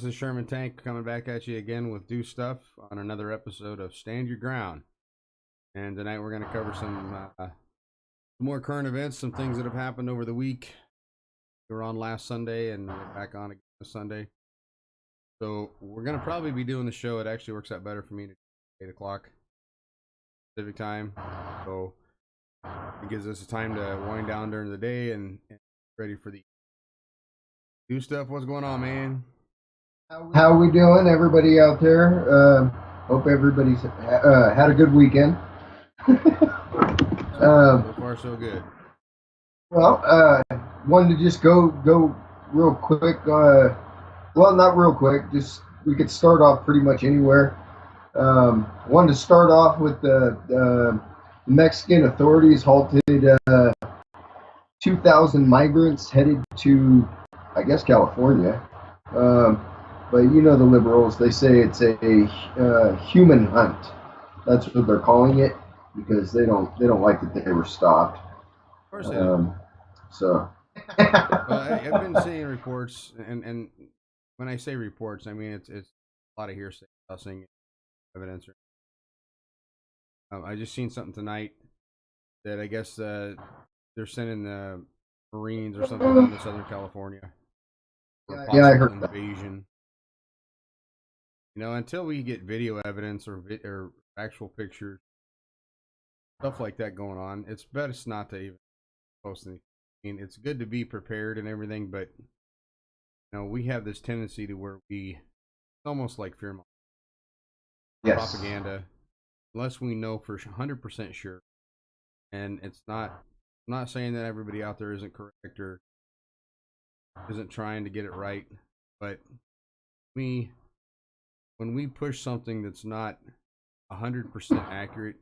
is Sherman Tank coming back at you again with Do Stuff on another episode of Stand Your Ground. And tonight we're going to cover some more current events, some things that have happened over the week. We were on last Sunday and we're back on again this Sunday. So we're going to probably be doing the show. It actually works out better for me to 8 o'clock Pacific time. So it gives us time to wind down during the day and ready for the Do Stuff. What's going on, man? How are we doing, everybody out there? Hope everybody's had a good weekend. So far, so good. Well, wanted to just go real quick. Well, not real quick. Just we could start off pretty much anywhere. Wanted to start off with the Mexican authorities halted 2,000 migrants headed to, I guess, California. But you know the liberals, they say it's a human hunt. That's what they're calling it because they don't like that they were stopped. Of course they don't. So. Well, I've been seeing reports, and when I say reports, I mean it's a lot of hearsay, nothing evidence. I just seen something tonight that I guess they're sending the Marines or something down to Southern California for a possible I heard invasion. You know, until we get video evidence or actual pictures, stuff like that going on, it's best not to even post anything. I mean, it's good to be prepared and everything, but you know, we have this tendency to where it's almost like fear propaganda, unless we know for 100% sure. And it's not. I'm not saying that everybody out there isn't correct or isn't trying to get it right, but when we push something that's not 100% accurate,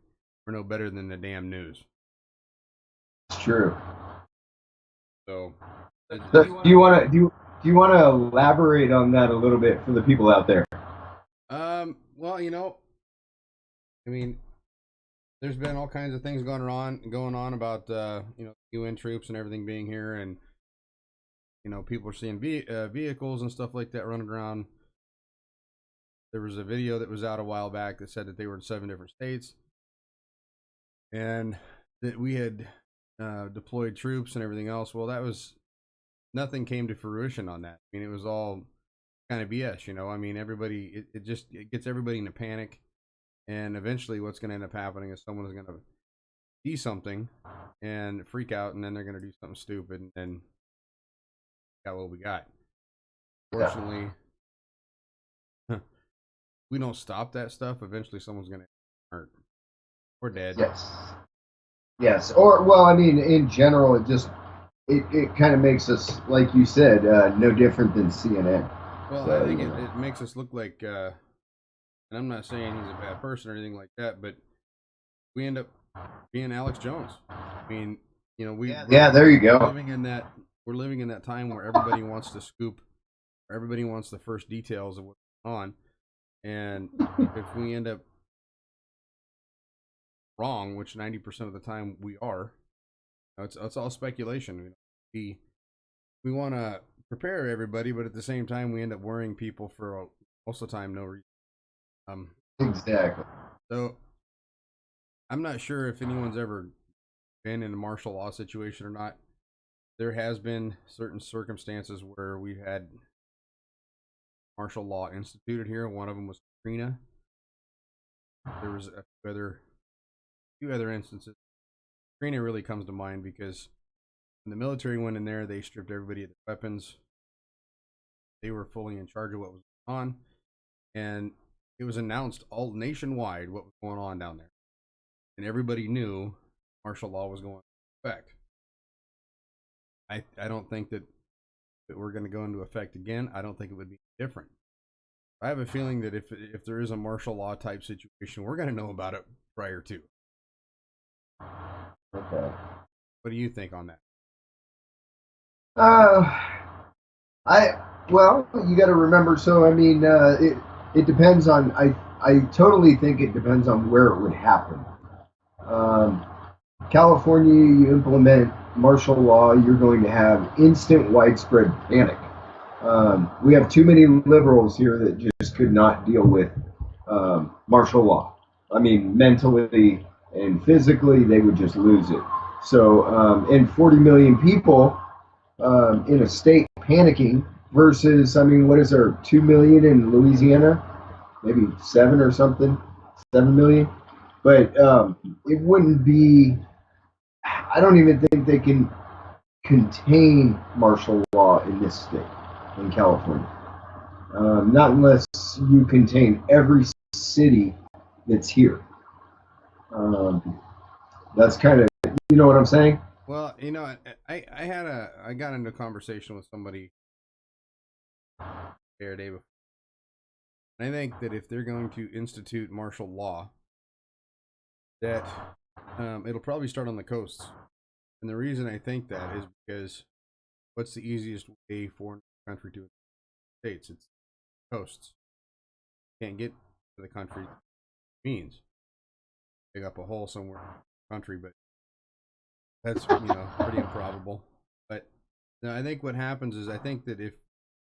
we're no better than the damn news. It's true. So, do you want to elaborate on that a little bit for the people out there? Well, you know, I mean, there's been all kinds of things going on about you know, UN troops and everything being here, and you know, people are seeing vehicles and stuff like that running around. There was a video that was out a while back that said that they were in 7 different states, and that we had deployed troops and everything else. Well, nothing came to fruition on that. I mean, it was all kind of BS, you know. I mean, everybody, it gets everybody in a panic, and eventually what's going to end up happening is someone is going to see something and freak out, and then they're going to do something stupid, and then got what we got. Fortunately, we don't stop that stuff. Eventually someone's going to hurt or dead. Yes. Or, well, I mean, in general, it kind of makes us, like you said, no different than CNN. Well, so, I think it makes us look like, and I'm not saying he's a bad person or anything like that, but we end up being Alex Jones. I mean, you know, there you go. We're living in that time where everybody wants to scoop, or everybody wants the first details of what's going on. And if we end up wrong, which 90% of the time we are, it's all speculation. We want to prepare everybody, but at the same time, we end up worrying people for most of the time no reason. Exactly. So I'm not sure if anyone's ever been in a martial law situation or not. There has been certain circumstances where we've had martial law instituted here. One of them was Katrina. There was a few other instances. Katrina really comes to mind because when the military went in there, they stripped everybody of their weapons. They were fully in charge of what was going on, and it was announced all nationwide what was going on down there, and everybody knew martial law was going into effect. I don't think that we're going to go into effect again. I don't think it would be different. I have a feeling that if there is a martial law type situation, we're going to know about it prior to. Okay. What do you think on that? Well, you got to remember. So, I mean, it depends on. I totally think it depends on where it would happen. California, you implement martial law, you're going to have instant widespread panic. We have too many liberals here that just could not deal with martial law. I mean, mentally and physically, they would just lose it. So, and 40 million people in a state panicking versus, I mean, what is there, 2 million in Louisiana? Maybe 7 or something, 7 million. But it wouldn't be, I don't even think they can contain martial law in this state, in California. Not unless you contain every city that's here. That's kind of, you know what I'm saying? Well, you know, I got into a conversation with somebody the other day before. I think that if they're going to institute martial law, that it'll probably start on the coasts. And the reason I think that is because what's the easiest way for a country to states? It's coasts. Can't get to the country means dig up a hole somewhere in the country, but that's pretty improbable. But I think what happens is I think that if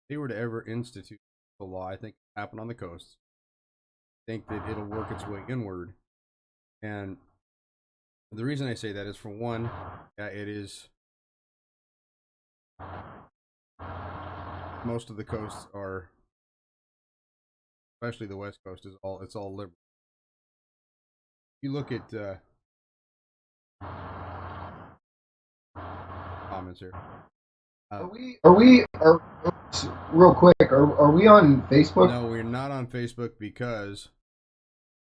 they were to ever institute the law, I think it happen on the coasts. I think that it'll work its way inward. And the reason I say that is, for one, it is most of the coasts are, especially the West Coast, it's all liberal. You look at comments here. Real quick, are we on Facebook? No, we're not on Facebook because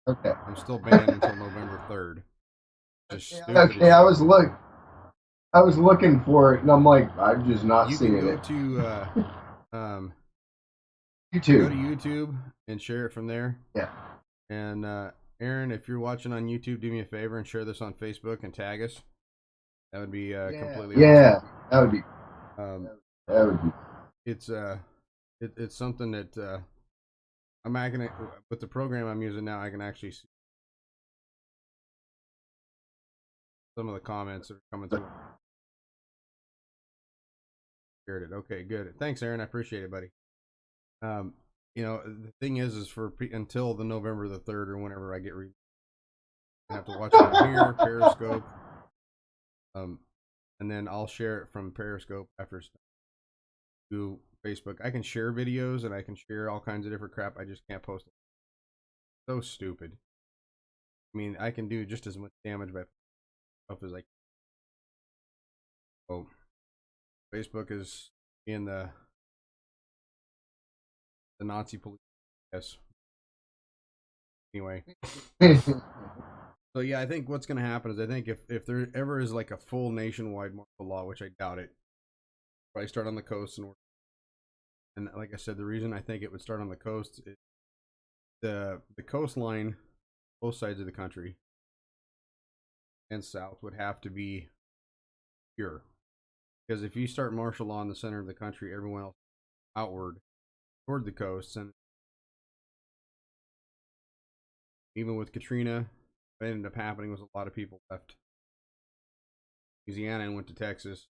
okay, I'm still banned until November 3rd. Okay, I was looking for it, and I'm like, I'm just not seeing it. You can go to YouTube. Go to YouTube and share it from there. Yeah. And Aaron, if you're watching on YouTube, do me a favor and share this on Facebook and tag us. That would be completely awesome. That would be. That would be. It's something that I'm not gonna, with the program I'm using now, I can actually see some of the comments that are coming through. Shared it. Okay, good. Thanks, Aaron. I appreciate it, buddy. The thing is for until the November the 3rd or whenever I get I have to watch it on here, Periscope, and then I'll share it from Periscope after to Facebook. I can share videos and I can share all kinds of different crap. I just can't post it. So stupid. I mean, I can do just as much damage by stuff as I can. Oh, Facebook is in the Nazi police. Yes. Anyway. So yeah, I think what's going to happen is I think if there ever is like a full nationwide martial law, which I doubt it, probably start on the coast and like I said, the reason I think it would start on the coast is the coastline, both sides of the country and south would have to be pure, because if you start martial law in the center of the country, everyone else outward toward the coasts, and even with Katrina, what ended up happening was a lot of people left Louisiana and went to Texas,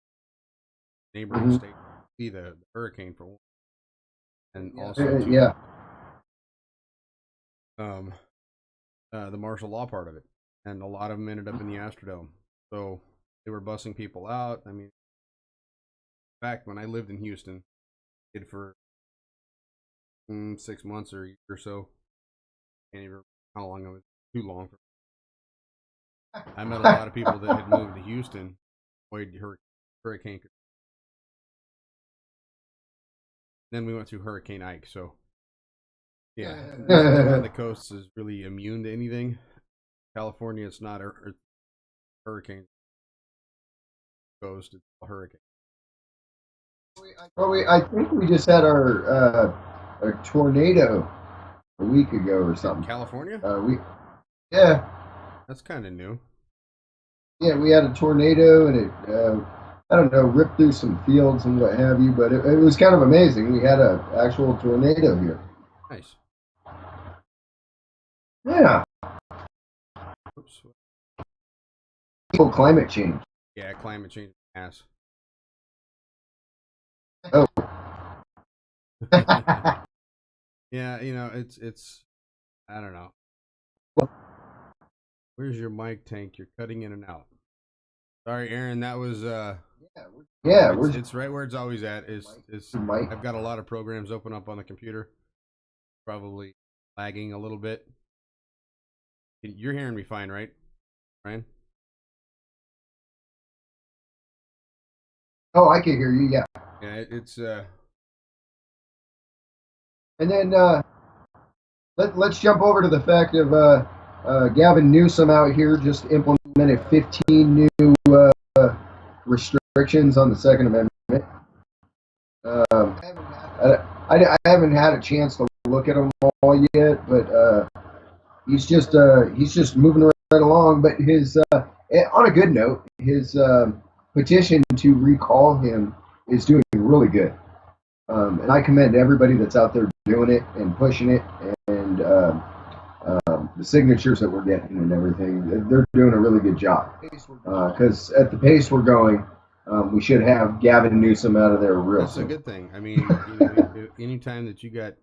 neighboring state, see the hurricane for one, and also the martial law part of it, and a lot of them ended up in the Astrodome. So they were bussing people out. I mean, in fact, when I lived in Houston, I did for 6 months or a year or so. Can't even remember how long. It was too long for me. I met a lot of people that had moved to Houston, avoided Hurricane. Then we went through Hurricane Ike. So yeah, on the coast is really immune to anything. California, it's not a hurricane. Coast, it's a hurricane. I think we just had our a tornado a week ago or something. California? Yeah. That's kind of new. Yeah, we had a tornado and it, I don't know, ripped through some fields and what have you, but it was kind of amazing. We had an actual tornado here. Nice. Yeah. Oops. Climate change. Yeah, climate change ass. Oh. Yeah, it's I don't know. Where's your mic tank? You're cutting in and out. Sorry, Aaron. That was Yeah, it's right where it's always at. Is Mike? I've got a lot of programs open up on the computer. Probably lagging a little bit. You're hearing me fine, right, Ryan? Oh, I can hear you. Yeah. Yeah, it's And then let's jump over to the fact of Gavin Newsom out here just implemented 15 new restrictions on the Second Amendment. I haven't had a chance to look at them all yet, but he's just moving right along. But his on a good note, his petition to recall him is doing really good. And I commend everybody that's out there doing it and pushing it, and the signatures that we're getting and everything. They're doing a really good job. Because at the pace we're going, we should have Gavin Newsom out of there real that's soon. a good thing. I mean, anytime that you got,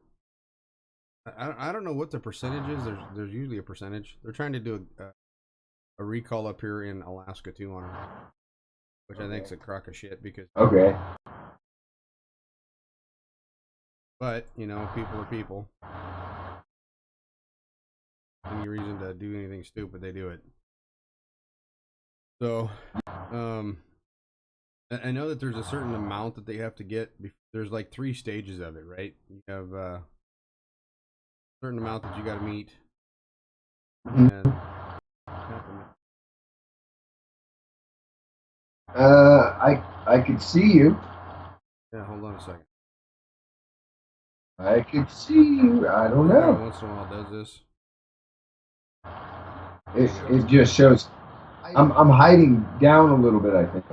I don't know what the percentage is. There's usually a percentage. They're trying to do a recall up here in Alaska too on her, which I think is a crock of shit because. Okay. But people are people. Any reason to do anything stupid, they do it. So, I know that there's a certain amount that they have to get. There's like 3 stages of it, right? You have a certain amount that you got to meet, and I could see you. yeah, hold on a second. I could see you. I don't know. Every once in a while, it does this. It just shows. I'm hiding down a little bit, I think.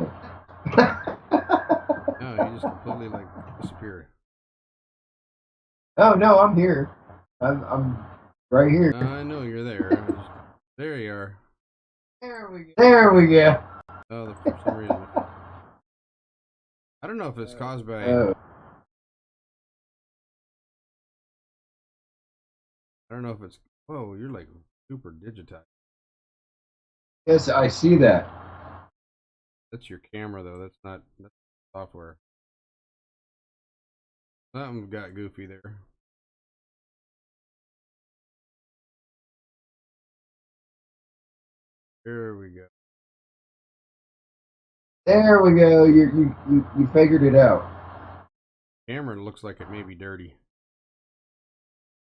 No, you just completely like disappeared. Oh no, I'm here. I'm right here. I know you're there. There you are. There we go. Oh, for some reason. I don't know if it's caused by. I don't know if it's. Whoa, you're like super digitized. Yes, I see that. That's your camera though. That's software. Something got goofy there. There we go. There we go. You figured it out. Camera looks like it may be dirty.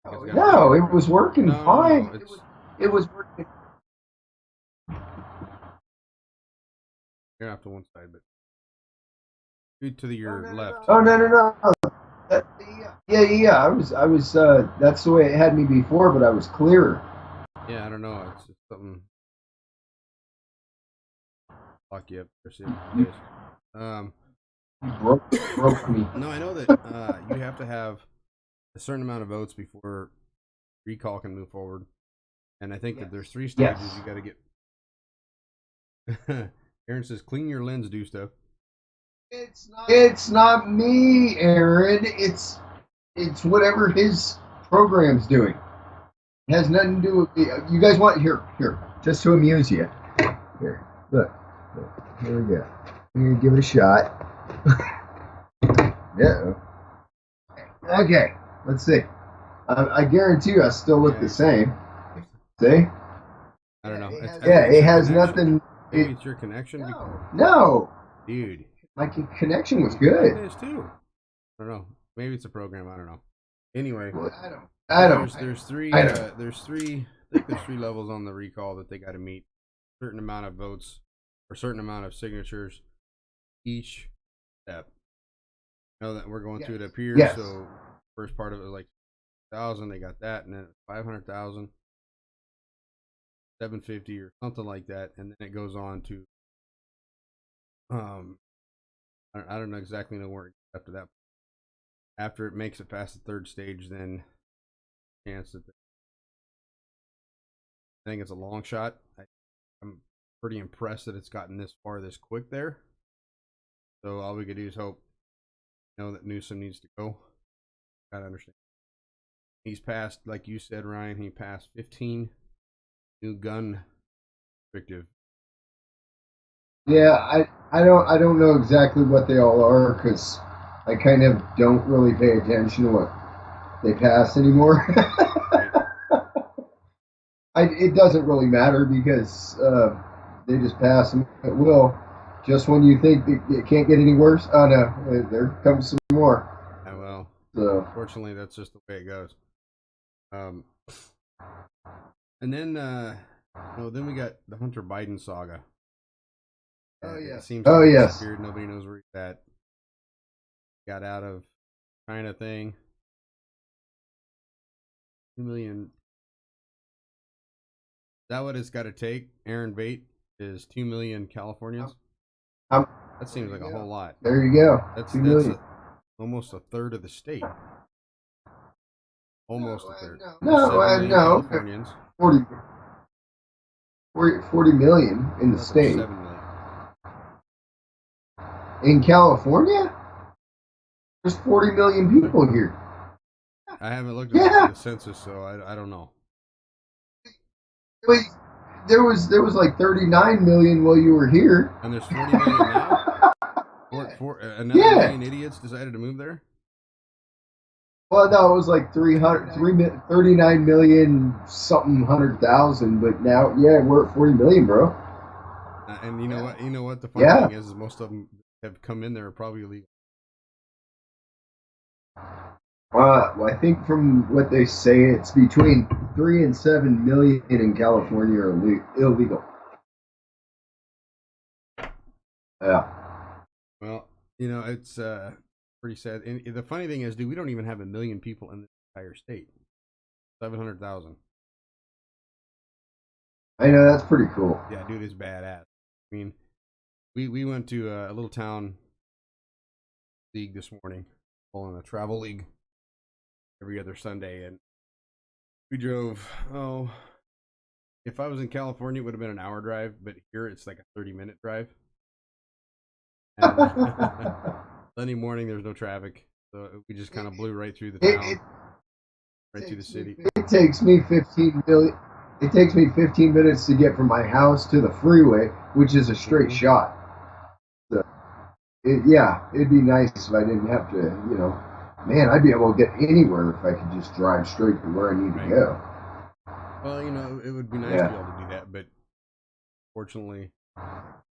No, it was working fine. No, it was working. You're off to one side, but to your left. Oh no. Yeah. I was. That's the way it had me before, but I was clearer. Yeah, I don't know. It's just something. Lock you up. You broke me. No, I know that you have to have a certain amount of votes before recall can move forward, and I think that there's 3 stages you got to get. Aaron says, "Clean your lens, do stuff." It's not me, Aaron. It's whatever his program's doing. It has nothing to do with you guys want here just to amuse you. Here, look. Here we go. Here, give it a shot. Yeah. Okay. Let's see. I guarantee you, I still look the same. See? I don't know. It has nothing. Maybe it's your connection. No. Dude. My connection was good. It is too. I don't know. Maybe it's a program. I don't know. Anyway, well, I don't. There's 3. There's 3. I think there's 3 levels on the recall that they got to meet. A certain amount of votes or a certain amount of signatures each step. I know that we're going through it up here. Yes. So first part of it was like 1,000. They got that, and then 500,000, 750 or something like that, and then it goes on to I don't know exactly where it gets after that. After it makes it past the 3rd stage, then chance that I think it's a long shot. I'm pretty impressed that it's gotten this far this quick there. So all we could do is hope that Newsom needs to go. Gotta understand. He's passed, like you said, Ryan. He passed 15 new gun restrictive. Yeah, I don't know exactly what they all are because I kind of don't really pay attention to what they pass anymore. Right? It doesn't really matter because they just pass them at will. Just when you think it can't get any worse, oh no, there comes some more. Yeah, well, So fortunately, that's just the way it goes. Um, and then, then we got the Hunter Biden saga. oh It yes, seems to oh have yes. disappeared. Nobody knows where he's at. Got out of China thing. 2 million. Is that what it's got to take? Aaron Bait is 2 million Californians. Um, That seems like a whole lot. There you go. That's 2 million. almost a third of the state. Almost a third. No, 7 million no. Californians. 40 million in the There's state. 7 million. In California, there's 40 million people here. I haven't looked at the census, so I don't know. Wait, there was like 39 million while you were here. And there's 40 million now? Another million idiots decided to move there? Well, no, it was like 39 million something 100,000, but now, yeah, we're at 40 million, bro. And you know what? You know what the funny thing is most of them have come in there are probably illegal. Well, I think from what they say, it's between 3 and 7 million in California are illegal. Yeah. Well, it's pretty sad. And the funny thing is, dude, we don't even have 1 million people in the entire state. 700,000. I know, that's pretty cool. Yeah, dude, it's badass. I mean, we went to a little town league this morning, on a travel league every other Sunday, and we drove. If I was in California, it would have been an hour drive, but here it's like a 30-minute drive. And Sunday morning, there's no traffic, so we just kind of blew right through the town, right through the city. It takes me 15 million. It takes me 15 minutes to get from my house to the freeway, which is a straight shot. So, it'd be nice if I didn't have to, man, I'd be able to get anywhere if I could just drive straight to where I need to go. Well, it would be nice to be able to do that, but fortunately,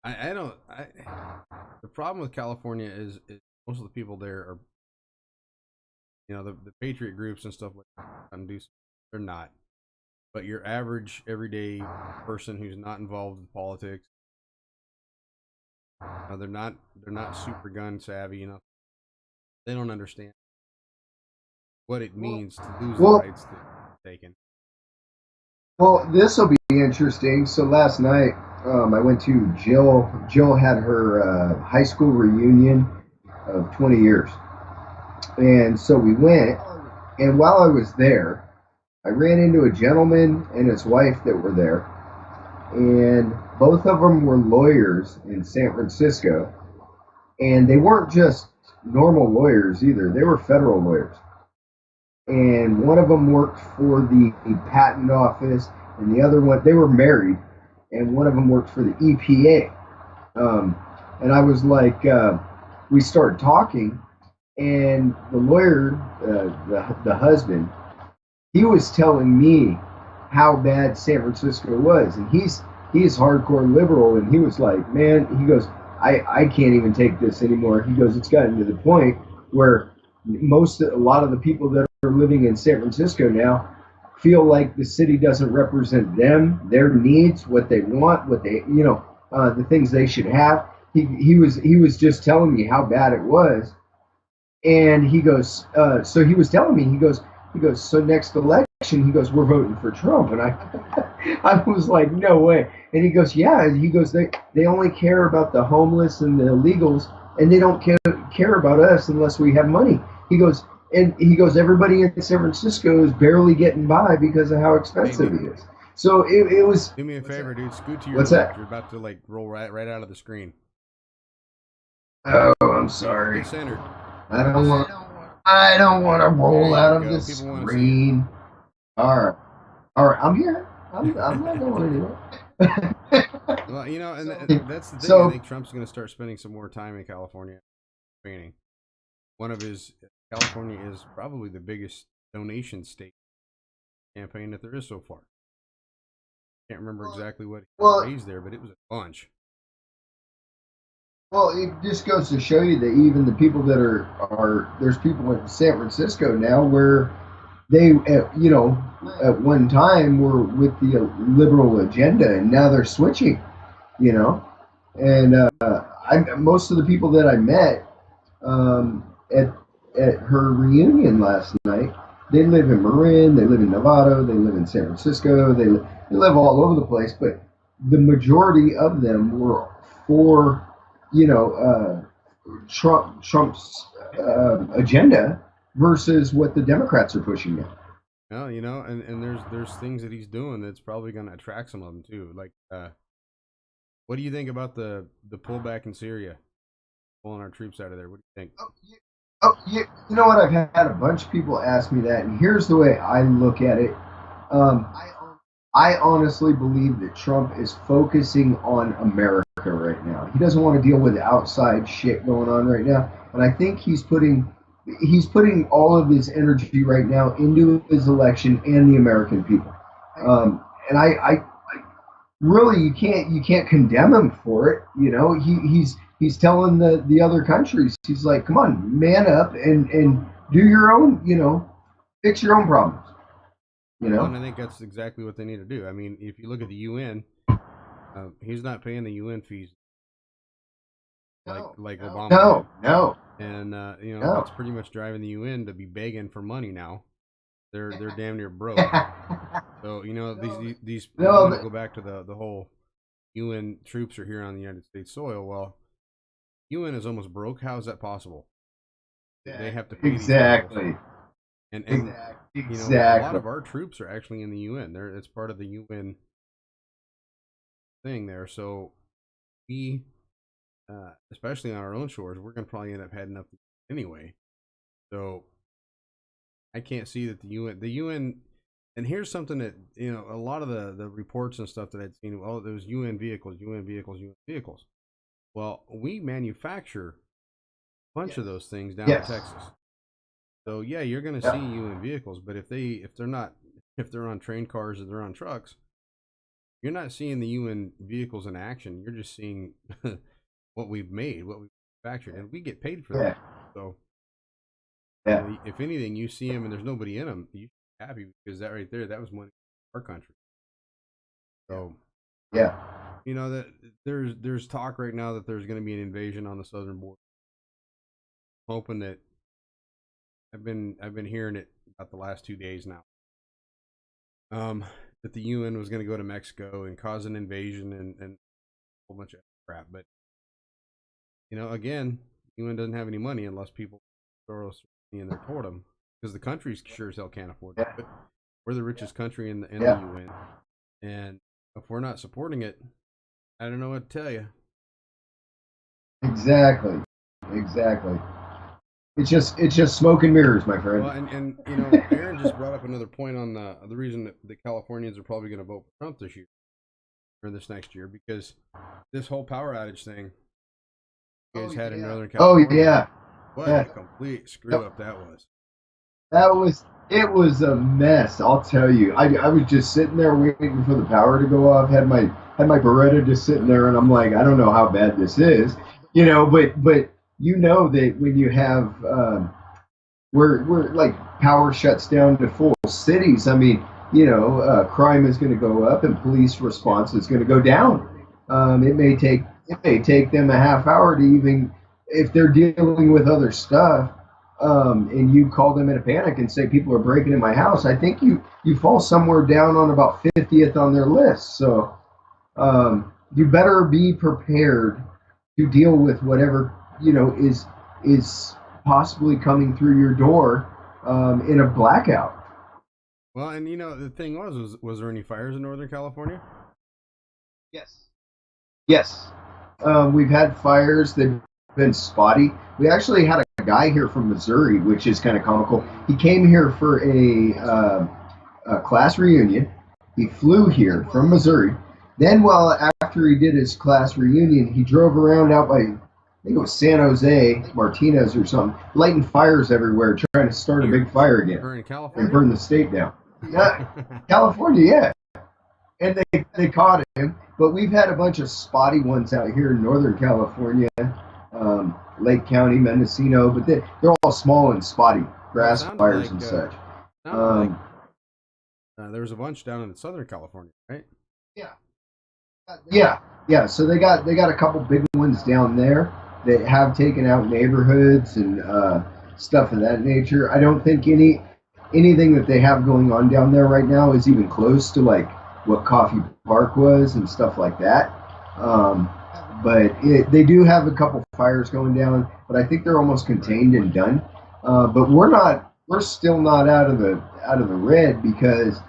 the problem with California is most of the people there are, the patriot groups and stuff like that, they're not. But your average, everyday person who's not involved in politics, they're not super gun savvy, They don't understand what it means to lose the rights that are taken. Well, this will be interesting. So last night, I went to Jill. Jill had her high school reunion of 20 years. And so we went, and while I was there, I ran into a gentleman and his wife that were there, and both of them were lawyers in San Francisco, and they weren't just normal lawyers either. They were federal lawyers. And one of them worked for the patent office, and the other one, they were married, and one of them worked for the EPA. And I was like, we started talking, and the lawyer, the husband, he was telling me how bad San Francisco was, and he's hardcore liberal, and he was like, man, he goes, I can't even take this anymore. He goes, it's gotten to the point where a lot of the people that are living in San Francisco now feel like the city doesn't represent them, their needs, what they want, what they, the things they should have. He was just telling me how bad it was, and he goes, so he was telling me, he goes, so next election, he goes, we're voting for Trump. And I was like, no way. And he goes, yeah. He goes, they only care about the homeless and the illegals, and they don't care about us unless we have money. He goes, everybody in San Francisco is barely getting by because of how expensive it is. So it was. Do me a favor, dude. Scoot to your left. That? You're about to roll right out of the screen. Oh, I'm sorry. Get centered. I don't want. I don't want to roll There out you of go. the People want to see it. screen. All right. I'm here. I'm not going anywhere. Well, you know, and So, that's the thing. I so think Trump's going to start spending some more time in California training. One of his California is probably the biggest donation state campaign that there is so far. Can't remember exactly what he well, raised there, but it was a bunch. well, it just goes to show you that even the people that are there's people in San Francisco now where they at one time were with the liberal agenda and now they're switching, you know, and most of the people that I met um, at at her reunion last night. They live in Marin, they live in Novato, they live in San Francisco, they live all over the place, but the majority of them were for, you know, Trump's agenda versus what the Democrats are pushing now. Well, you know, and there's things that he's doing that's probably going to attract some of them too. Like, what do you think about the pullback in Syria, pulling our troops out of there? What do you think? You know what? I've had a bunch of people ask me that, and here's the way I look at it. Um, I honestly believe that Trump is focusing on America right now. He doesn't want to deal with outside shit going on right now, and I think he's putting all of his energy right now into his election and the American people. And I really you can't condemn him for it. You know, he's telling the other countries, he's like, come on, man up and do your own, fix your own problems. You Well, know. and I think that's exactly what they need to do. I mean, if you look at the UN, he's not paying the UN fees like Obama No, did. no, And you know, no. that's pretty much driving the UN to be begging for money now. They're damn near broke. So you know, these I'm No, going to go back to the whole UN troops are here on the United States soil. Well, UN is almost broke. How is that possible? They have to pay these people. exactly. And you know, a lot Exactly. of our troops are actually in the UN. It's part of the UN thing there. So we, especially on our own shores, we're going to probably end up heading up anyway. So I can't see that the UN, and here's something that, you know, a lot of the reports and stuff that I'd seen, oh, there's UN vehicles, UN vehicles, UN vehicles. Well, we manufacture a bunch of those things down in Yes. Texas. So yeah, you're going to Yep. see UN vehicles, but if they're on train cars or they're on trucks, you're not seeing the UN vehicles in action. You're just seeing what we've made, what we've manufactured, and we get paid for Yeah. that. So Yeah. if anything, you see them and there's nobody in them, you should be happy because that right there, that was money for our country. So Yeah. you know that there's talk right now that there's going to be an invasion on the southern border. Hoping that I've been hearing it about the last 2 days now. That the UN was going to go to Mexico and cause an invasion and a whole bunch of crap. But you know, again, UN doesn't have any money unless people throw us in there toward them because the countries sure as hell can't afford it. But we're the richest country in the UN, and if we're not supporting it, I don't know what to tell you. Exactly. It's just smoke and mirrors, my friend. Well, and you know, Aaron just brought up another point on the reason that the Californians are probably going to vote for Trump this year or this next year because this whole power outage thing you guys had in Northern California. Oh yeah. What a complete screw up that was. It was a mess, I'll tell you. I was just sitting there waiting for the power to go off, had my Beretta just sitting there, and I'm like, I don't know how bad this is, but you know that when you have where like power shuts down to full cities, I mean, crime is going to go up and police response is going to go down. It may take them a half hour to even, if they're dealing with other stuff, and you call them in a panic and say people are breaking in my house. I think you fall somewhere down on about 50th on their list. So you better be prepared to deal with whatever is possibly coming through your door in a blackout. Well, and you know the thing was there any fires in Northern California? Yes. We've had fires. They've been spotty. We actually had a guy here from Missouri, which is kind of comical. He came here for a class reunion. He flew here from Missouri. Then, after he did his class reunion, he drove around out by, I think it was San Jose, Martinez or something, lighting fires everywhere, trying to start a big fire again We're in California. and burn the state down. California, yeah. And they caught him, but we've had a bunch of spotty ones out here in Northern California, Lake County, Mendocino, but they're all small and spotty, grass fires and such. There was a bunch down in Southern California, right? Yeah. So they got a couple big ones down there that have taken out neighborhoods and stuff of that nature. I don't think anything that they have going on down there right now is even close to like what Coffee Park was and stuff like that. But they do have a couple fires going down, but I think they're almost contained and done. But we're still not out of the red because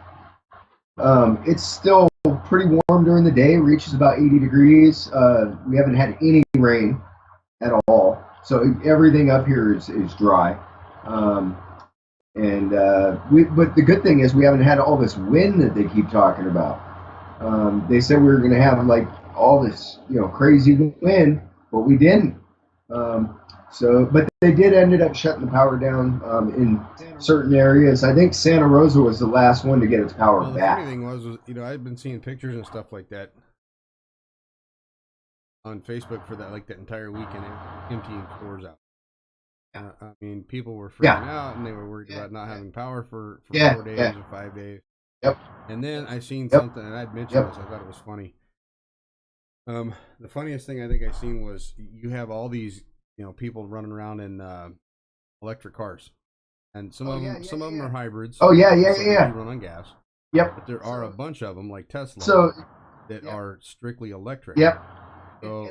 it's still pretty warm during the day. It reaches about 80 degrees. We haven't had any rain at all, so everything up here is dry. But the good thing is we haven't had all this wind that they keep talking about. They said we were going to have like all this, crazy wind, but we didn't. But they did ended up shutting the power down in certain areas. I think Santa Rosa was the last one to get its power back. The funny thing was, I've been seeing pictures and stuff like that on Facebook for that entire weekend, emptying stores out. I mean, people were freaking out, and they were worried about not having power for 4 days or 5 days. Yep. And then I seen something, and I'd mentioned this. I thought it was funny. The funniest thing I think I seen was you have all these, people running around in electric cars, and some of them are hybrids. Oh yeah. Run on gas. Yep. But there are a bunch of them like Tesla that are strictly electric. Yep. So,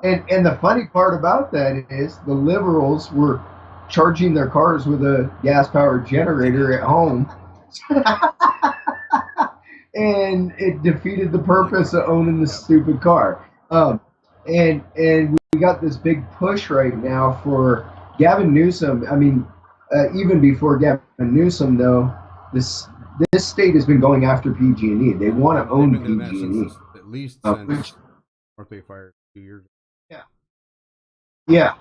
and the funny part about that is the liberals were charging their cars with a gas-powered generator at home, and it defeated the purpose of owning the stupid car. And we got this big push right now for Gavin Newsom. I mean, even before Gavin Newsom, though, this state has been going after PG&E. They want to own PG&E. At least since Northway Fire 2 years ago. Yeah.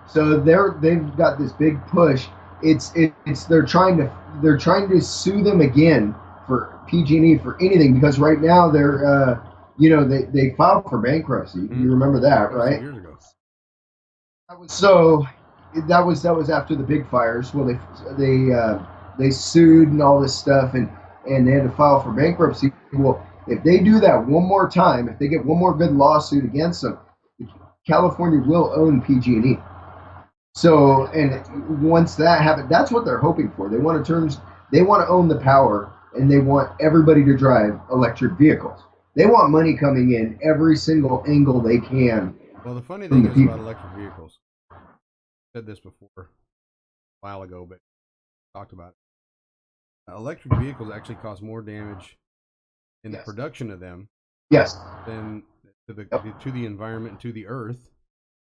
So they've got this big push. They're trying to sue them again for PG&E for anything because right now they're they filed for bankruptcy. Mm-hmm. You remember that, right? Years ago. So that was after the big fires. Well, they sued and all this stuff and they had to file for bankruptcy. Well, if they do that one more time, if they get one more good lawsuit against them, California will own PG&E. So, and once that happens, that's what they're hoping for. They want to own the power, and they want everybody to drive electric vehicles. They want money coming in every single angle they can. Well, the funny thing is about electric vehicles. I said this before a while ago, but talked about it. Electric vehicles actually cause more damage in the production of them. Yes. Than to the environment and to the earth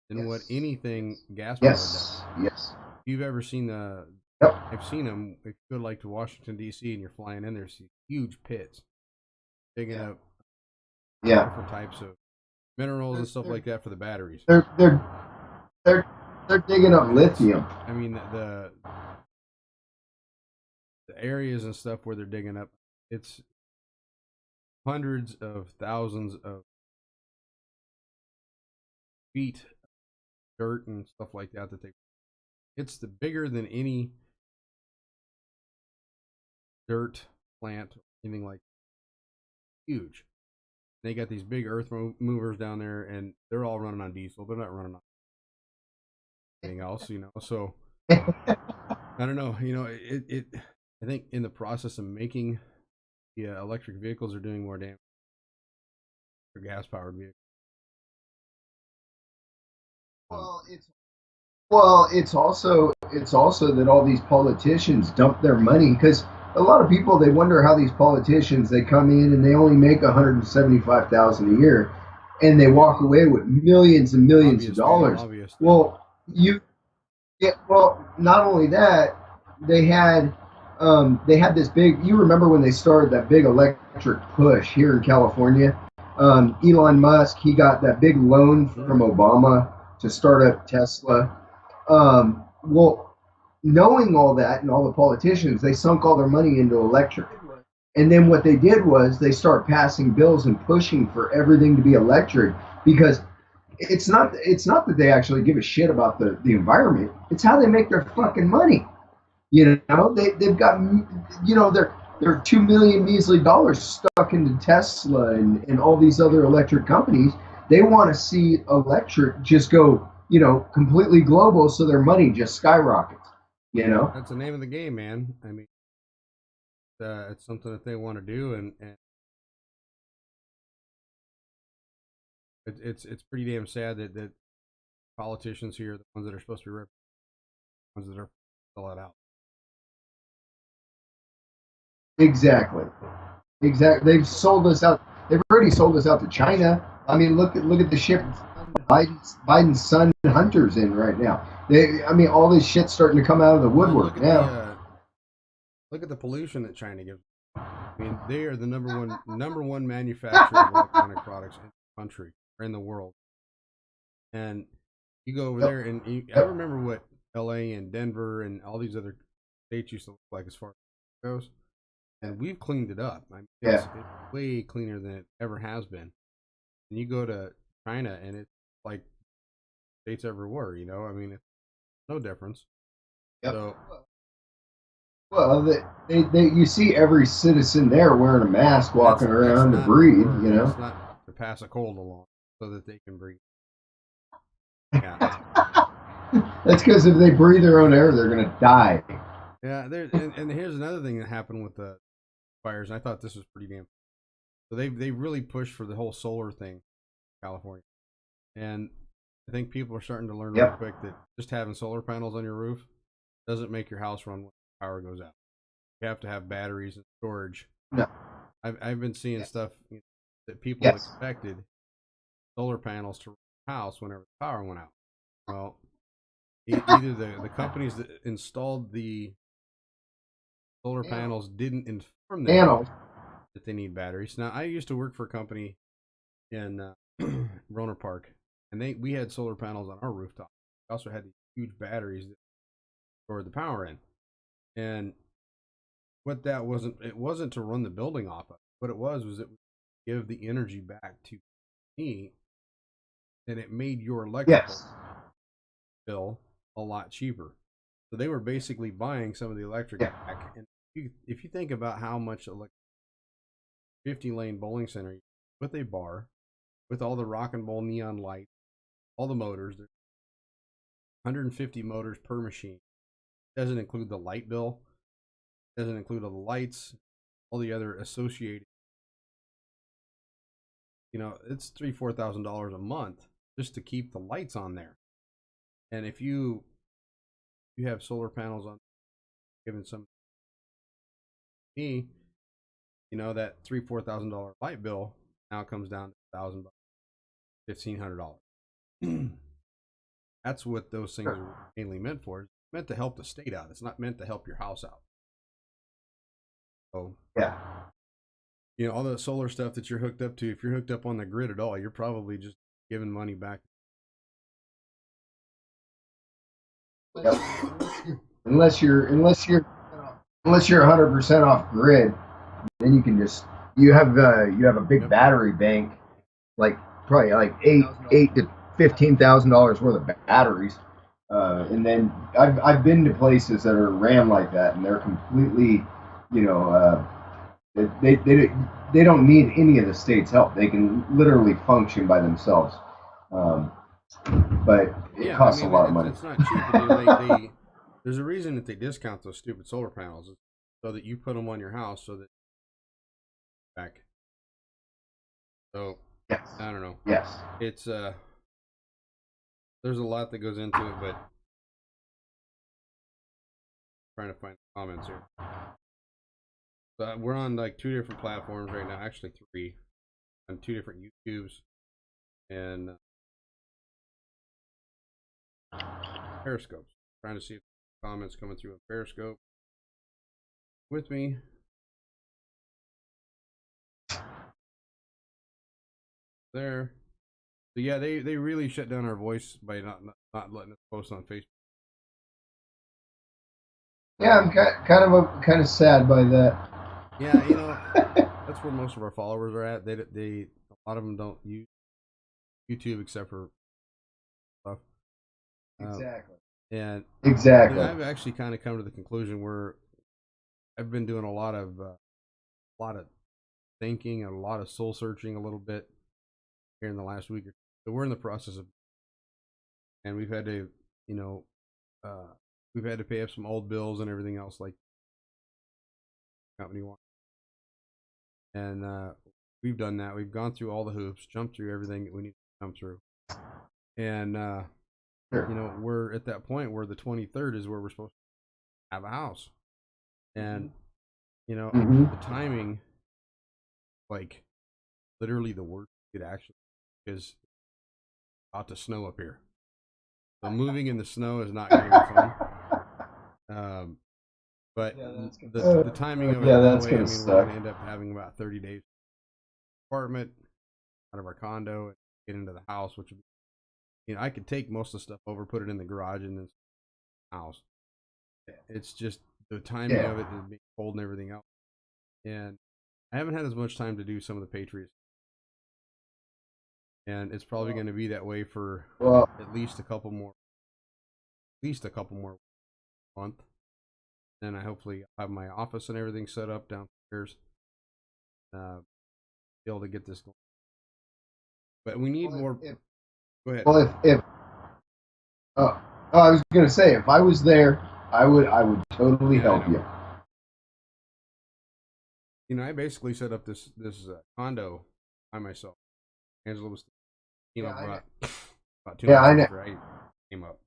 than what anything gas powered does. Yes. If you've ever seen I've seen them. If you go to Washington D.C. and you're flying in, there's huge pits digging up different types of minerals and stuff like that for the batteries. They're digging up lithium. I mean the areas and stuff where they're digging up, it's hundreds of thousands of feet of dirt and stuff like that it's the bigger than any dirt plant or anything like that. Huge. They got these big earth movers down there and they're all running on diesel. They're not running on anything else, so I don't know, I think in the process of making electric vehicles are doing more damage for gas powered vehicles. Well, it's also that all these politicians dump their money because a lot of people, they wonder how these politicians, they come in and they only make $175,000 a year, and they walk away with millions and millions of Lobbyists, man, dollars. lobbyists. Well, not only that, they had they had this big. You remember when they started that big electric push here in California? Elon Musk, he got that big loan from Obama to start up Tesla. Well, knowing all that and all the politicians, they sunk all their money into electric. And then what they did was they start passing bills and pushing for everything to be electric because it's not that they actually give a shit about the environment. It's how they make their fucking money. They've got they're 2 million measly dollars stuck into Tesla and all these other electric companies. They want to see electric just go completely global, so their money just skyrockets. That's the name of the game, man. I mean, it's something that they want to do, and it's pretty damn sad that politicians here are the ones that are supposed to be ones that are fill it out. Exactly. They've sold us out. They've already sold us out to China. I mean, look at the ship Biden's son Hunter's in right now. All this shit's starting to come out of the woodwork now. Look at the pollution that China gives. I mean, they are the number one manufacturer of electronic products in the country or in the world. And you go over there, and I remember what L.A. and Denver and all these other states used to look like as far as it goes. And we've cleaned it up. I mean, it's way cleaner than it ever has been. And you go to China, and it's like states ever were. I mean, it's no difference. Yep. So, well, you see every citizen there wearing a mask, walking around to breathe. It's not to pass a cold along so that they can breathe. Yeah. That's because if they breathe their own air, they're gonna die. Yeah. And here's another thing that happened with the fires, and I thought this was pretty damn. So they really pushed for the whole solar thing, in California, and I think people are starting to learn real quick that just having solar panels on your roof doesn't make your house run when the power goes out. You have to have batteries and storage. No. I've been seeing stuff that people expected solar panels to run the house whenever the power went out. Well, either the companies that installed the solar panels didn't inform them that they need batteries. Now, I used to work for a company in Roner Park, and we had solar panels on our rooftop. We also had these huge batteries that stored the power in. And what that wasn't, it wasn't to run the building off of. What it was it would give the energy back to me, and it made your electrical bill a lot cheaper. So they were basically buying some of the electric back. And if you think about how much 50-lane bowling center with a bar, with all the rock and roll neon light, all the motors, there's 150 motors per machine. Doesn't include the light bill, doesn't include all the lights, all the other associated. It's $3,000-$4,000 a month just to keep the lights on there. And if you have solar panels on, given some me, that $3,000-$4,000 light bill now comes down to $1,000, $1,500. That's what those things are mainly meant for. It's meant to help the state out. It's not meant to help your house out. So all the solar stuff that you're hooked up to, if you're hooked up on the grid at all, you're probably just giving money back. Yep. unless you're 100% off grid, then you can you have a big battery bank, like probably like $8,000 to $15,000 worth of batteries, and then I've been to places that are ran like that, and they're completely, they don't need any of the state's help. They can literally function by themselves. But it costs a lot of money. It's not cheap. There's a reason that they discount those stupid solar panels, so that you put them on your house, so that back. So I don't know. Yes, it's there's a lot that goes into it, but I'm trying to find comments here. So we're on like 2 different platforms right now, actually 3, on 2 different YouTubes. and Periscope. Trying to see if comments coming through on Periscope with me. There. So yeah, they really shut down our voice by not letting us post on Facebook. Yeah, I'm kind of sad by that. Yeah, that's where most of our followers are at. They a lot of them don't use YouTube except for stuff. Exactly. And exactly. I've actually kind of come to the conclusion where I've been doing a lot of thinking and a lot of soul searching a little bit here in the last week. So we're in the process of, and we've had to, we've had to pay up some old bills and everything else like company wants. And we've done that. We've gone through all the hoops, jumped through everything that we need to come through. And Sure. we're at that point where the 23rd is where we're supposed to have a house. And the timing, like literally the worst it actually is about to snow up here. So moving in the snow is not going to be fun. But the timing of it, that's way, gonna we're suck. going to end up having about 30 days apartment out of our condo and get into the house, which would be, I could take most of the stuff over, put it in the garage, and then house. It's just the timing of it and being cold and everything else. And I haven't had as much time to do some of the Patriots. And it's probably going to be that way for at least a couple more months. Then I hopefully have my office and everything set up downstairs. Be able to get this going. But we need more. Go ahead. Well, if I was gonna say, if I was there, I would totally help you. I basically set up this condo by myself. Angela was came up about 2 months after I came up.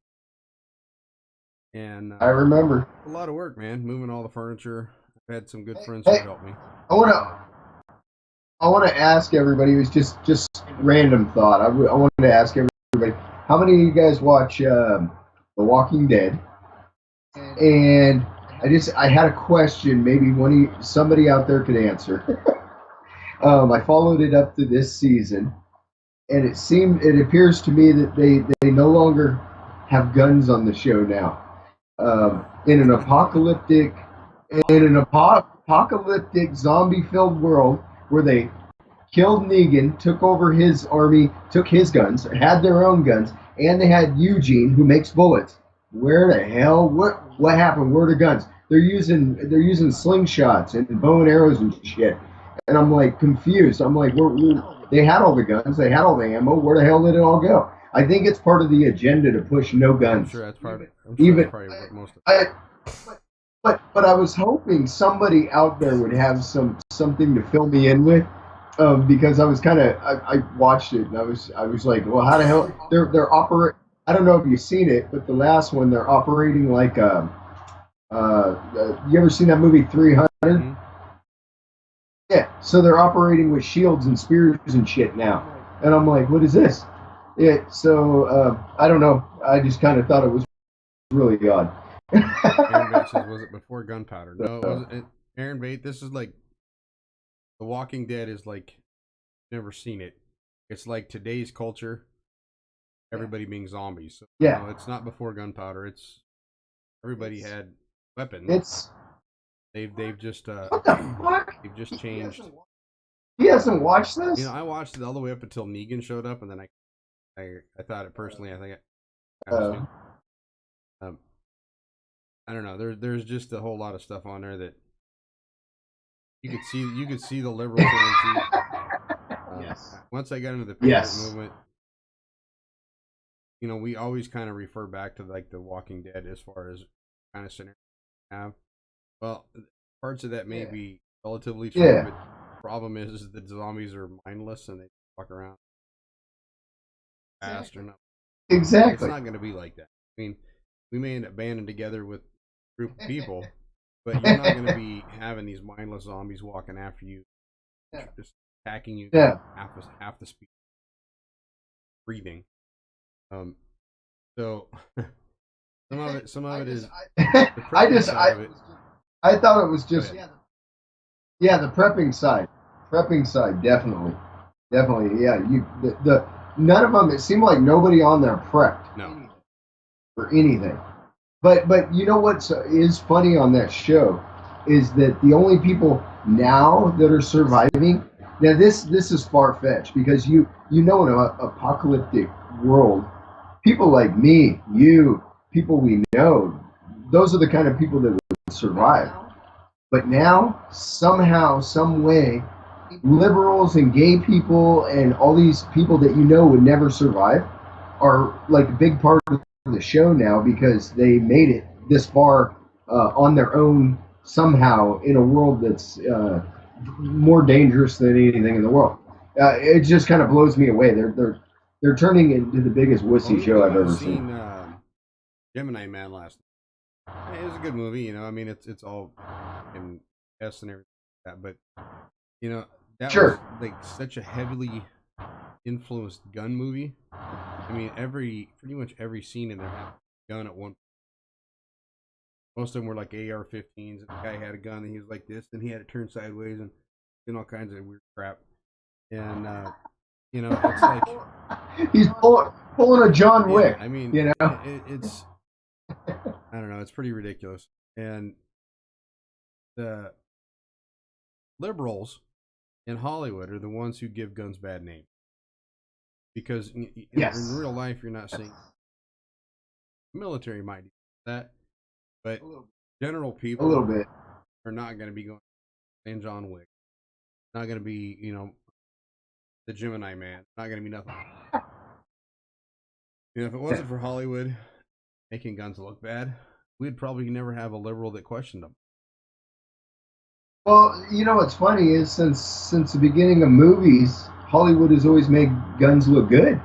And I remember a lot of work, man, moving all the furniture. I've had some good friends who helped me. I want to ask everybody. It was just random thought. I wanted to ask everybody, how many of you guys watch The Walking Dead? And I had a question. Maybe somebody out there could answer. I followed it up to this season, and it appears to me that they no longer have guns on the show now. In an apocalyptic zombie-filled world where they killed Negan, took over his army, took his guns, had their own guns, and they had Eugene who makes bullets. Where the hell? What happened? Where are the guns? They're using slingshots and bow and arrows and shit. And I'm like confused. I'm like, they had all the guns, they had all the ammo. Where the hell did it all go? I think it's part of the agenda to push no guns. I'm sure that's part of it. That's probably what most of it. But I was hoping somebody out there would have something to fill me in with, because I was I watched it and I was like, well, how the hell they're operate? I don't know if you've seen it, but the last one they're operating like you ever seen that movie 300? Mm-hmm. Yeah, so they're operating with shields and spears and shit now, and I'm like, what is this? Yeah, so I don't know. I just kind of thought it was really odd. Aaron Bate says, was it before gunpowder? No, it wasn't. Aaron Bate, this is like The Walking Dead is like never seen it. It's like today's culture, everybody being zombies. So, no, it's not before gunpowder. It's everybody had weapons. They've just what the fuck? They've just changed. He hasn't watched this. I watched it all the way up until Negan showed up, and then I thought it personally. I think I don't know. There's just a whole lot of stuff on there that you could see the liberal tendency. Yes. Once I got into the Patriot movement, we always kind of refer back to like The Walking Dead as far as kind of scenario we have. Well, parts of that may be relatively true, but the problem is that zombies are mindless and they walk around fast or not. Exactly. It's not going to be like that. I mean, we may end up banding together with a group of people, but you're not going to be having these mindless zombies walking after you, just attacking you half the speed. breathing. So some of it is I, the I prepping just, side of it. I thought it was just, Go ahead. yeah, the prepping side, definitely, yeah. The none of them. It seemed like nobody on there prepped No. for anything. But you know what is funny on that show is that the only people now that are surviving. Now this is far fetched because in an apocalyptic world, people like me, you, people we know, those are the kind of people that would survive. But now, somehow, some way, liberals and gay people and all these people that you know would never survive are like a big part of the show now because they made it this far on their own somehow in a world that's more dangerous than anything in the world. It just kind of blows me away. They're turning it into the biggest wussy show I've ever seen. Gemini Man last night. It was a good movie, you know. I mean, it's all in S and everything like that, but you know that Sure. was like such a heavily influenced gun movie. I mean, pretty much every scene in there had a gun at one. Most of them were like AR-15s, and the guy had a gun, and he was like this, and he had it turned sideways, and all kinds of weird crap. And you know, it's like he's pulling a John Wick. I mean, you know, it's I don't know, it's pretty ridiculous. And the liberals in Hollywood are the ones who give guns bad names because in real life you're not seeing. The military might do that, but general people a little bit are not going to be going and John Wick. Not going to be, you know, the Gemini Man. Not going to be nothing. You know, if it wasn't for Hollywood making guns look bad, we'd probably never have a liberal that questioned them. Well, you know what's funny is since the beginning of movies, Hollywood has always made guns look good,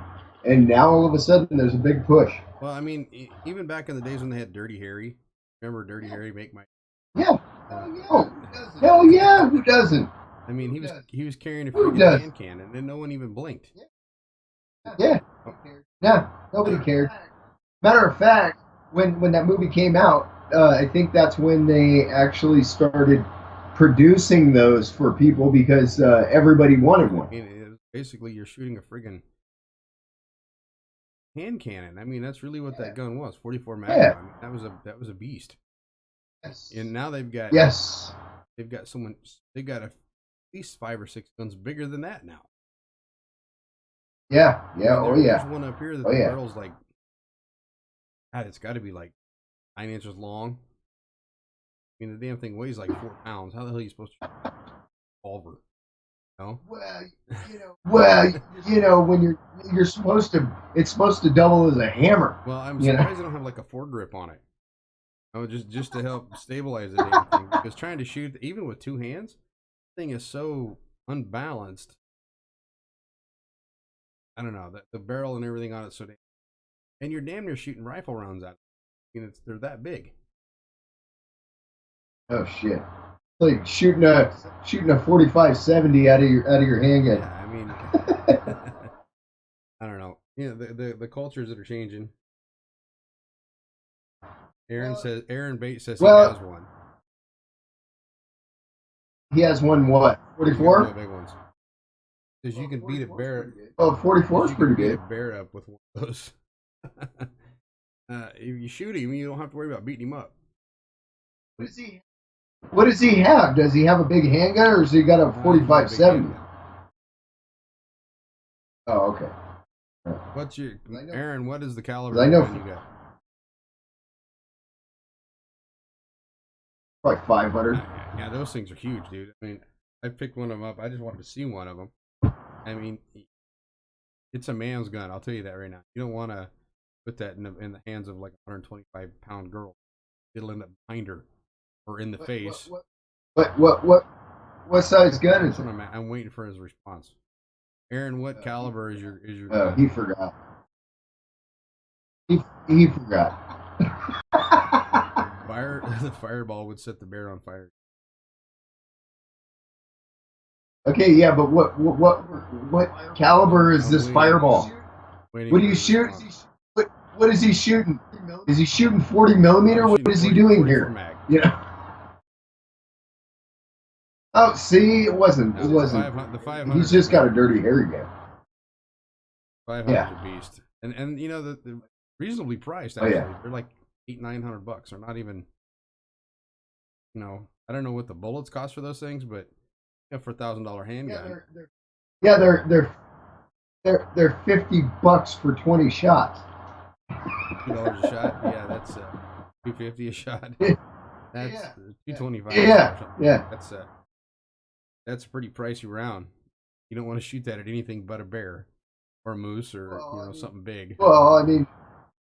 and now all of a sudden there's a big push. Well, I mean, even back in the days when they had Dirty Harry, remember Dirty Harry make my? Yeah. Hell yeah, who doesn't? I mean, he was carrying a freaking hand cannon, and no one even blinked. Yeah. Yeah, nobody cared. Matter of fact, when that movie came out, I think that's when they actually started producing those for people because everybody wanted one. I mean, basically, you're shooting a friggin' hand cannon. I mean, that's really what that gun was. 44 Magnum. Yeah. I mean, that was a beast. Yes. And now they've got at least 5 or 6 guns bigger than that now. Yeah. I mean, there's one up here that the barrel's like, God, it's got to be like 9 inches long. I mean, the damn thing weighs like 4 pounds. How the hell are you supposed to shoot a revolver? No? Well, you know, when you're supposed to, it's supposed to double as a hammer. Well, I'm surprised they don't have like a foregrip on it. Oh, just to help stabilize the damn thing. Because trying to shoot, even with 2 hands, the thing is so unbalanced. I don't know, the barrel and everything on it, so and you're damn near shooting rifle rounds at it. I mean, they're that big. Oh shit! Like shooting a 45-70 out of your handgun. Yeah, I mean, I don't know. You know, the cultures that are changing. Aaron Bates says he has one. He has one what? 44? No big ones. Because you can beat a bear. Oh, 44 is pretty good. Beat a bear up with one of those. If you shoot him, you don't have to worry about beating him up. What does he have? Does he have a big handgun, or has he got a 45-70? Oh, okay. What's your Aaron? What is the caliber gun you got? Probably 500. Yeah, those things are huge, dude. I mean, I picked one of them up. I just wanted to see one of them. I mean, it's a man's gun. I'll tell you that right now. You don't want to put that in the hands of like a 125-pound girl. It'll end up behind her or in the face. What size gun is it? I'm waiting for his response. Aaron, what caliber is your gun? Oh, he forgot. He forgot. The fireball would set the bear on fire. Okay, yeah, but what caliber is this fireball? Waiting What for do you a shoot? response. What is he shooting? Is he shooting 40 millimeter? I'm What shooting is he 40 doing 44 here? mag. Yeah. Oh, see, it wasn't. No, It wasn't. the 500. He's just got a dirty hair again. 500's Yeah. a beast, and you know the reasonably priced Oh, actually. yeah. They're like $800-900. They're not even. You know, I don't know what the bullets cost for those things, but for $1,000 handgun. Yeah, they're $50 for 20 shots. $2 a shot. Yeah, that's $250 a shot. That's Yeah. $225. Yeah, Or something. yeah. That's a pretty pricey round. You don't want to shoot that at anything but a bear or a moose or something big. Well, I mean,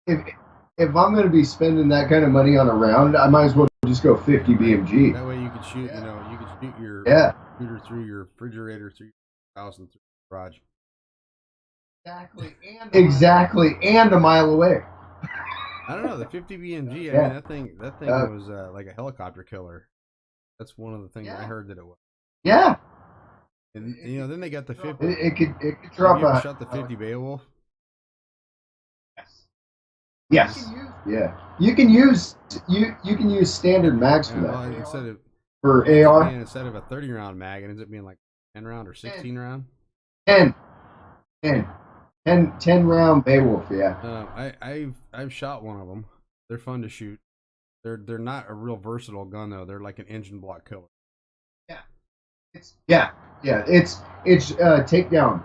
if I'm going to be spending that kind of money on a round, I might as well just go 50 BMG. That way you could shoot. You know, you could shoot your shooter through your refrigerator, through your house, and through your garage. Exactly, and a mile away. I don't know, the 50 BMG. I mean, that thing was like a helicopter killer. That's one of the things I heard that it was. Yeah. And you know, then they got the 50. It could drop. Have you ever shot the 50 Beowulf? Yes. Yeah. You can use standard mags for that. Well, instead of for AR, instead of a 30 round mag, it ends up being like 10 round or 16 round. 10 round Beowulf. Yeah. I've shot one of them. They're fun to shoot. They're not a real versatile gun though. They're like an engine block killer. Yeah. It's takedown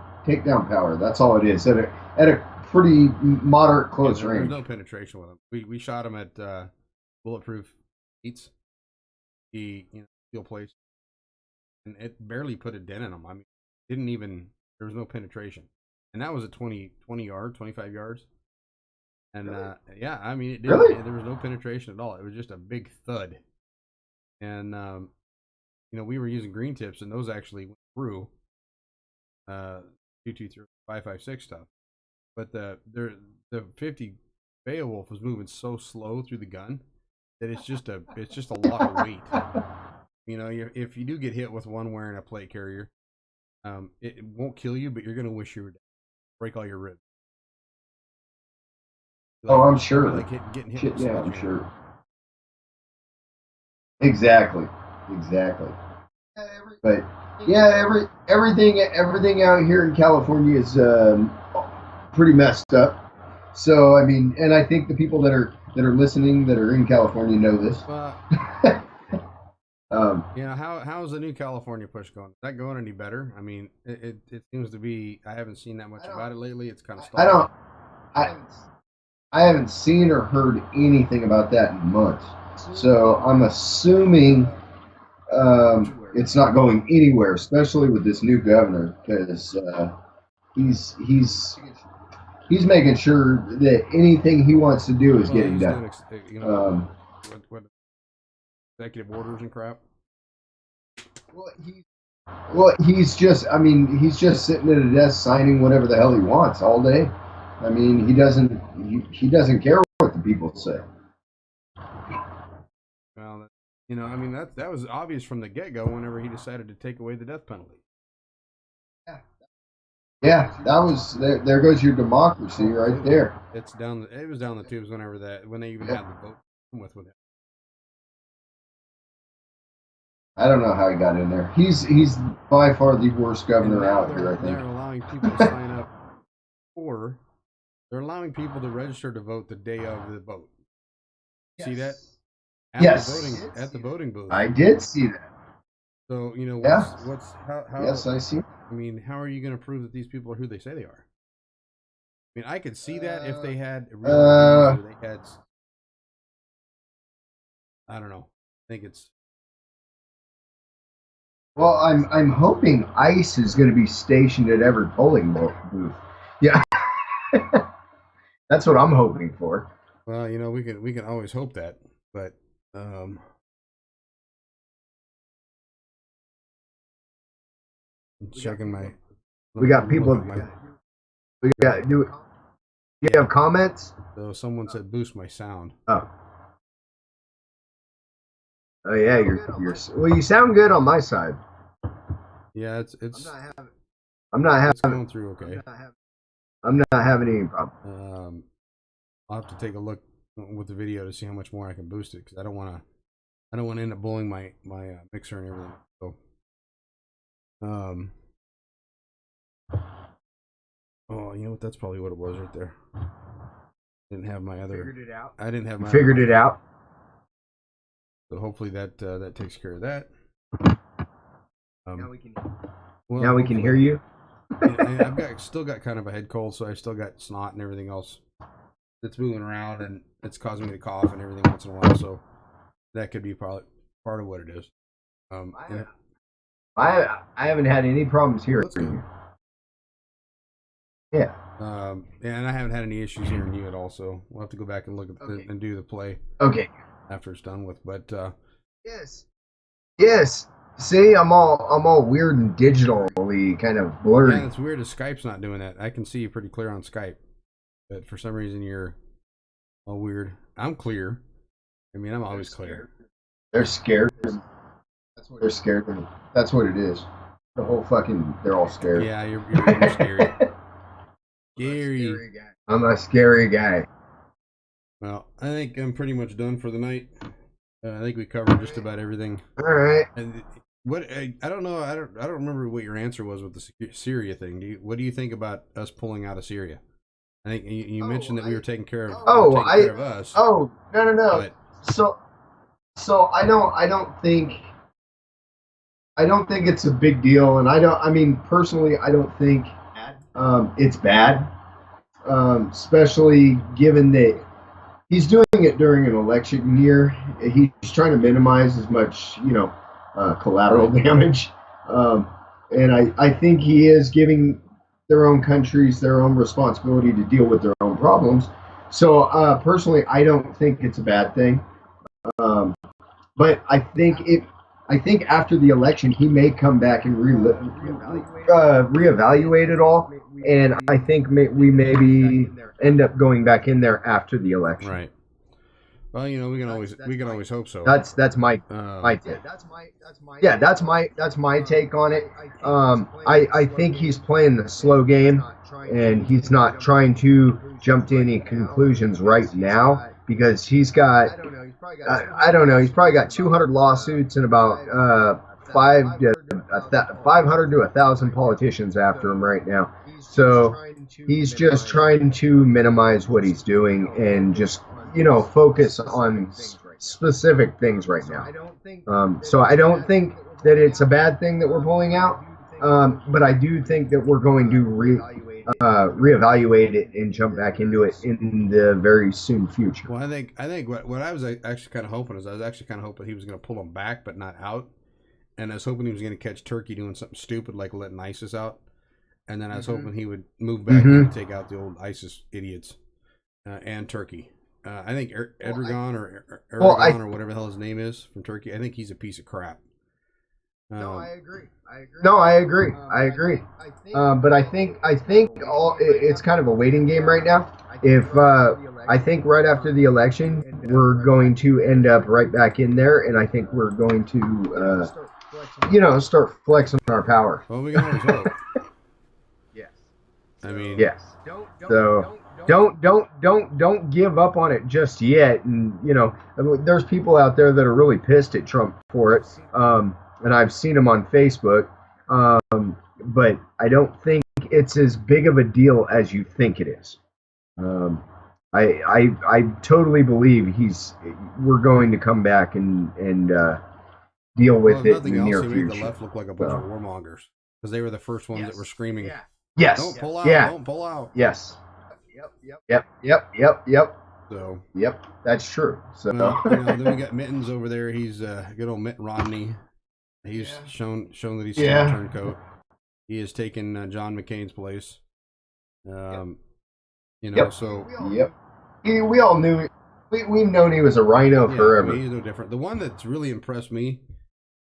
power. That's all it is at a pretty moderate close range. There's no penetration with them. We shot them at bulletproof heats. Steel plates, and it barely put a dent in them. I mean, there was no penetration, and that was a 20 yard, 25 yards. And Really? Yeah, I mean, it didn't. Really? There was no penetration at all. It was just a big thud. And we were using green tips, and those actually went through 223 5.56 stuff. But the 50 Beowulf was moving so slow through the gun that it's just a lot of weight. You know, if you do get hit with one wearing a plate carrier, it won't kill you, but you're gonna wish you were dead. Break all your ribs. I'm sure. Like getting hit. Yeah, I'm sure. Exactly. But yeah, everything out here in California is pretty messed up. So I mean, and I think the people that are listening that are in California know this. How's the new California push going? Is that going any better? I mean, it seems to be. I haven't seen that much about it lately. It's kind of stalled. I haven't seen or heard anything about that in months. So I'm assuming it's not going anywhere, especially with this new governor, because he's making sure that anything he wants to do is getting done. What executive orders and crap. Well, he's just sitting at a desk signing whatever the hell he wants all day. I mean, he doesn't care what the people say. Well, I mean that was obvious from the get-go whenever he decided to take away the death penalty. Yeah, that was there goes your democracy right there. It was down the tubes when they even had the vote with him. I don't know how he got in there. He's by far the worst governor out here, I think. They're allowing people to sign up for. They're allowing people to register to vote the day of the vote. Yes. See that? At the voting booth. I did see that. So how? Yes, I see. I mean, how are you going to prove that these people are who they say they are? I mean, I could see that if they had I don't know. I think it's. Well, I'm hoping ICE is going to be stationed at every polling booth. Yeah. That's what I'm hoping for. Well, we can always hope that, but checking my. We got people. We got. Do you have comments? So someone said boost my sound. Oh yeah, you're. Well, you sound good on my side. Yeah, it's. I'm not having. It's going through okay. I'm not having any problem. I'll have to take a look with the video to see how much more I can boost it because I don't want to end up blowing my mixer and everything. So, oh, you know what? That's probably what it was right there. Didn't have my other. Figured it out. I didn't have my. Figured it out. So hopefully that takes care of that. Now we can. Well, now we can hear you. And I've still got kind of a head cold, so I still got snot and everything else that's moving around, and it's causing me to cough and everything once in a while. So that could be probably part of what it is. I haven't had any problems here. That's good. Yeah. And I haven't had any issues hearing you at all. So we'll have to go back and look at and do the play. Okay. After it's done with, but yes. See, I'm all weird and digitally kind of blurry. Yeah, it's weird. Skype's not doing that. I can see you pretty clear on Skype, but for some reason you're all weird. I'm clear. I mean, I'm always clear. They're scared. They're scared of me. That's what it is. The whole fucking, they're all scared. Yeah, you're scary. Scary. I'm a scary guy. Well, I think I'm pretty much done for the night. I think we covered just about everything. All right. And what I don't know. I don't remember what your answer was with the Syria thing. What do you think about us pulling out of Syria? I think you mentioned that we were taking care of. Care of us. Oh, no. But, so I don't think it's a big deal, and I mean personally I don't think it's bad, especially given that he's doing it during an election year. He's trying to minimize as much, collateral damage. And I think he is giving their own countries their own responsibility to deal with their own problems. So personally, I don't think it's a bad thing. But I think after the election, he may come back and reevaluate it all. And I think we maybe end up going back in there after the election. Right. Well, we can always hope so. That's my take. That's my take on it. I think he's playing the slow game, and he's not trying to jump to any conclusions right now because he's got I don't know. He's probably got 200 lawsuits and about 500 to 1,000 politicians after him right now. So he's just trying to minimize what he's doing and just focus on specific things right now. So I don't think that it's a bad thing that we're pulling out, but I do think that we're going to reevaluate it and jump back into it in the very soon future. Well, I think what I was actually kind of hoping is he was going to pull them back but not out, and I was hoping he was going to catch Turkey doing something stupid like letting ISIS out, and then I was hoping he would move back and take out the old ISIS idiots and Turkey. I think Erdogan or whatever the hell his name is from Turkey. I think he's a piece of crap. No, I agree. But I think it's kind of a waiting game right now. If I think right after the election, we're going to end up right back in there, and I think we're going to start flexing our power. Well, we can always hope. Yes. I mean, yes. So. Don't give up on it just yet. And there's people out there that are really pissed at Trump for it. And I've seen them on Facebook. But I don't think it's as big of a deal as you think it is. I totally believe we're going to come back and deal with it in the near future. Made the left look like a bunch of warmongers because they were the first ones that were screaming. Yeah. Yes. Don't pull out. Yeah. Don't pull out. Yes. Yep. So. Yep, that's true. So then we got Mittens over there. He's good old Mitt Romney. He's shown that he's still a turncoat. He has taken John McCain's place. So. Yep. We all knew. We've known he was a rhino forever. I mean, he's no different. The one that's really impressed me,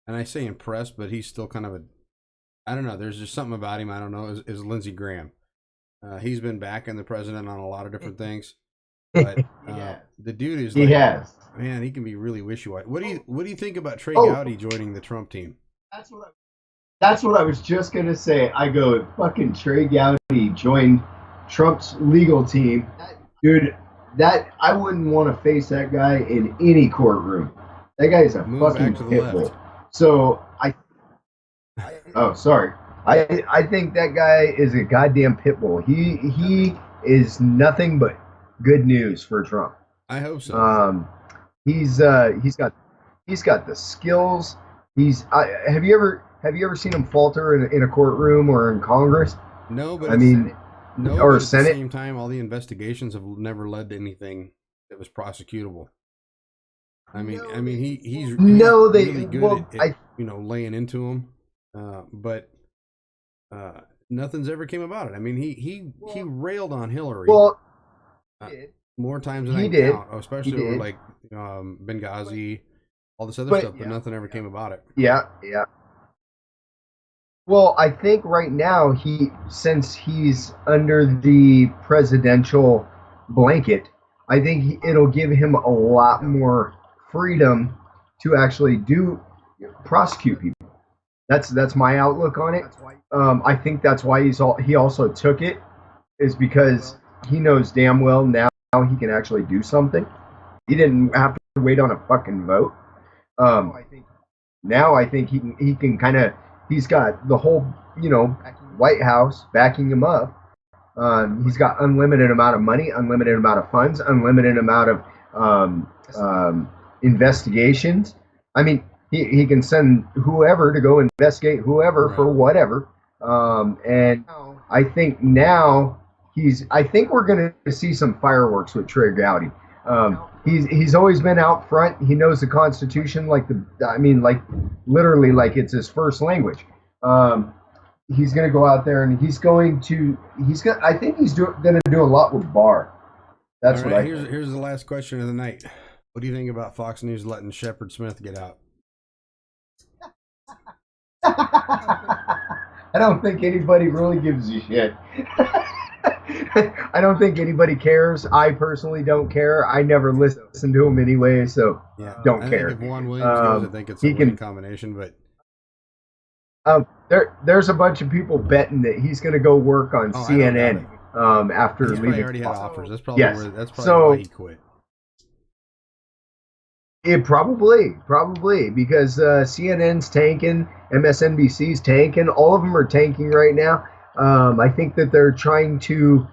and I say impressed, but he's still kind of I don't know. There's just something about him I don't know. Is Lindsey Graham. He's been backing the president on a lot of different things, but the dude is man, he can be really wishy-washy. What do you think about Trey Gowdy joining the Trump team? That's what I was just gonna say. I go, fucking Trey Gowdy joined Trump's legal team, dude. That I wouldn't want to face that guy in any courtroom. That guy is a Move fucking back to the pit left. bull. So oh sorry, I think that guy is a goddamn pit bull. He is nothing but good news for Trump. I hope so. He's got the skills. Have you ever seen him falter in a courtroom or in Congress? No, but I mean, no, or but at Senate. the same time, all the investigations have never led to anything that was prosecutable. I mean, he's really good at laying into them, but nothing's ever came about it. I mean, he railed on Hillary. Well, more times than I can count, especially over like Benghazi, all this other stuff, but nothing ever came about it. Yeah. Well, I think right now since he's under the presidential blanket, I think it'll give him a lot more freedom to actually prosecute people. That's my outlook on it. I think that's why he also took it, is because he knows damn well now he can actually do something. He didn't have to wait on a fucking vote. Now I think he can kind of. He's got the whole, White House backing him up. He's got unlimited amount of money, unlimited amount of funds, unlimited amount of investigations. I mean, he can send whoever to go investigate whoever for whatever. And I think now I think we're going to see some fireworks with Trey Gowdy. He's always been out front. He knows the Constitution like literally like it's his first language. He's going to go out there and I think he's going to do a lot with Barr. That's all right. What I think. Here's the last question of the night. What do you think about Fox News letting Shepard Smith get out? I don't think anybody really gives a shit. I don't think anybody cares. I personally don't care. I never listen to him anyway, so don't care. Think if Juan Williams goes, I think it's a winning combination, but there's a bunch of people betting that he's going to go work on CNN after he's leaving. Already had offers. That's probably why he quit. It probably because CNN's tanking, MSNBC's tanking, all of them are tanking right now. I think that they're trying to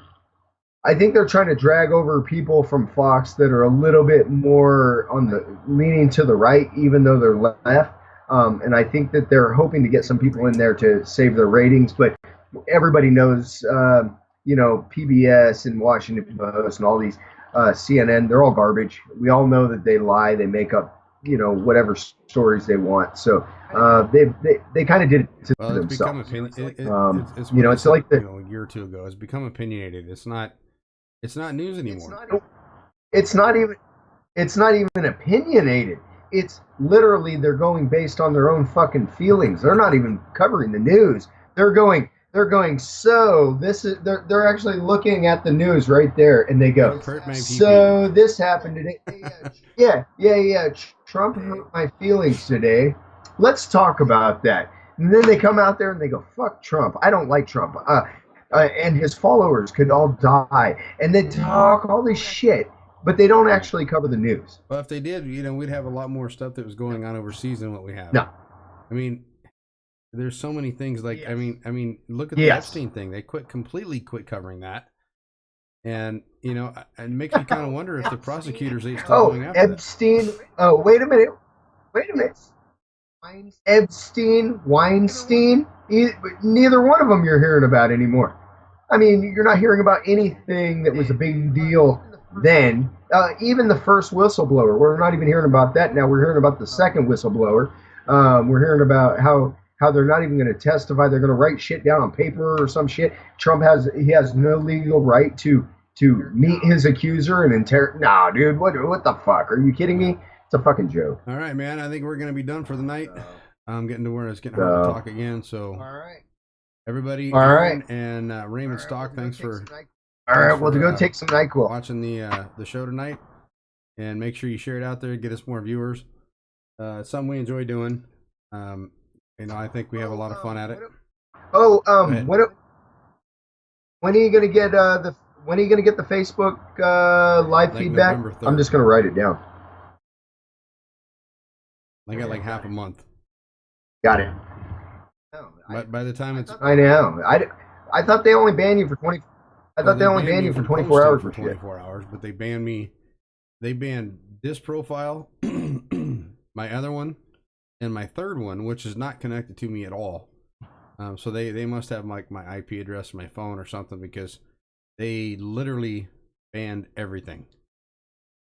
drag over people from Fox that are a little bit more leaning to the right, even though they're left. And I think that they're hoping to get some people in there to save their ratings. But everybody knows, PBS and Washington Post and all these CNN, they're all garbage. We all know that they lie. They make up, whatever stories they want. So they kind of did it to themselves. It's like a year or two ago. It's become opinionated. It's not news anymore. It's not even opinionated. It's literally they're going based on their own fucking feelings. They're not even covering the news. They're going, so this is, they're actually looking at the news right there, and they go, so this happened today. Yeah. Trump hurt my feelings today. Let's talk about that. And then they come out there and they go, fuck Trump. I don't like Trump. And his followers could all die. And they talk all this shit, but they don't actually cover the news. Well, if they did, we'd have a lot more stuff that was going on overseas than what we have. No. I mean, there's so many things like, I mean, look at the Epstein thing. They completely quit covering that. And, it makes me kind of wonder if the prosecutors ain't still going after Epstein. That. Oh, wait a minute. Epstein, Weinstein, neither one of them you're hearing about anymore. I mean, you're not hearing about anything that was a big deal then. Even the first whistleblower, we're not even hearing about that now. We're hearing about the second whistleblower. We're hearing about how they're not even going to testify. They're going to write shit down on paper or some shit. Trump has no legal right to meet his accuser and interrogate. Nah, dude, what the fuck? Are you kidding me? It's a fucking joke. All right, man. I think we're going to be done for the night. I'm getting to where it's getting hard to talk again. So, all right, everybody. All right, and Raymond Stock, thanks for. All right, well, to go take some NyQuil. Watching the show tonight, and make sure you share it out there. Get us more viewers. It's something we enjoy doing. I think we have a lot of fun at it. Oh, When are you gonna get when are you gonna get the Facebook live Like feedback? November 3rd. I'm just gonna write it down. I got like half a month. Got it. But by the time it's, I know. I thought they only ban you for 20. I thought they only ban you for 24 hours. For 24 hours, but they banned me. They banned this profile, my other one, and my third one, which is not connected to me at all. So they must have like my IP address, my phone, or something, because they literally banned everything.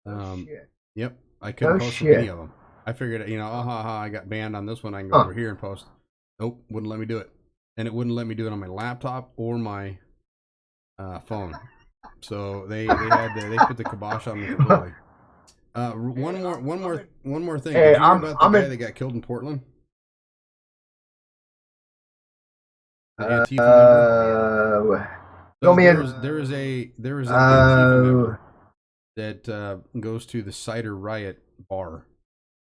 Shit. Yep, I couldn't post any of them. I figured, you know, I got banned on this one. I can go over here and post. Nope, wouldn't let me do it, and it wouldn't let me do it on my laptop or my phone. So they put the kibosh on me completely. One more thing. Hey, Did you hear about the guy that got killed in Portland? The Antifa member. So there was an Antifa member that goes to the Cider Riot bar,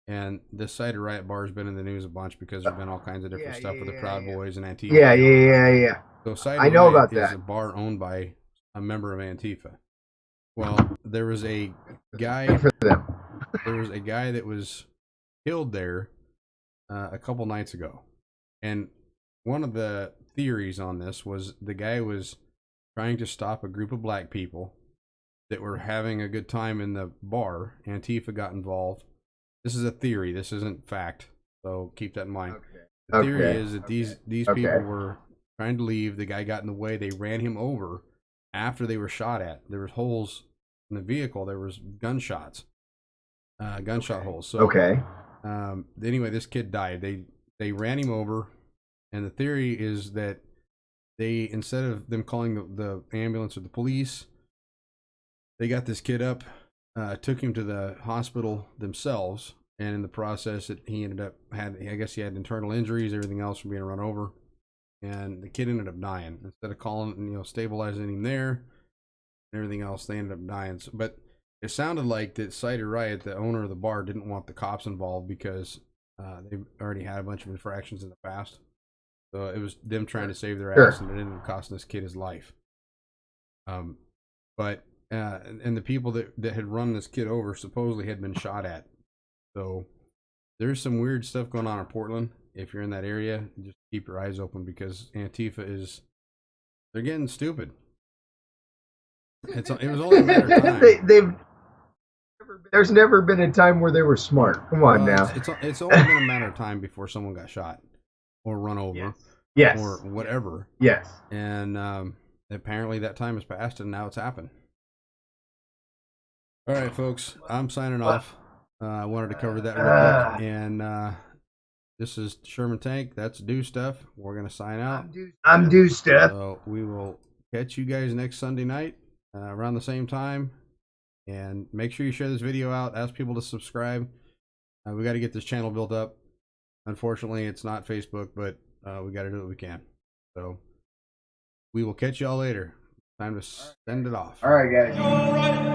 and this Cider Riot bar has been in the news a bunch because there's been all kinds of different stuff with the Proud Boys and Antifa. Yeah. So Cider I know Riot about is that. a bar owned by a member of Antifa. Well, there was a guy. There was a guy that was killed there a couple nights ago, and one of the theories on this was the guy was trying to stop a group of black people that were having a good time in the bar. Antifa got involved. This is a theory. This isn't fact, so keep that in mind. The theory is that these people were trying to leave. The guy got in the way. They ran him over after they were shot at. There was holes in the vehicle. There was gunshots, gunshot holes. So anyway, this kid died. They ran him over, and the theory is that they, instead of them calling the ambulance or the police, they got this kid up, took him to the hospital themselves, and in the process, he ended up I guess he had internal injuries, everything else from being run over, and the kid ended up dying. Instead of calling, stabilizing him there, and everything else, they ended up dying. So, but it sounded like that Cider Riot, the owner of the bar, didn't want the cops involved because they've already had a bunch of infractions in the past. So it was them trying to save their ass, and it ended up costing this kid his life. But and the people that had run this kid over supposedly had been shot at. So there's some weird stuff going on in Portland. If you're in that area, just keep your eyes open because Antifa they're getting stupid. It was only a matter of time. There's never been a time where they were smart. Come on now. It's only been a matter of time before someone got shot or run over. Yes. Or whatever. Yes. And apparently that time has passed and now it's happened. All right, folks, I'm signing off. I wanted to cover that real quick. And this is Sherman Tank. That's Do Stuff. We're going to sign out. I'm Do Stuff. So we will catch you guys next Sunday night around the same time. And make sure you share this video out. Ask people to subscribe. We got to get this channel built up. Unfortunately, it's not Facebook, but we got to do what we can. So we will catch y'all later. Time to send it off. All right, guys.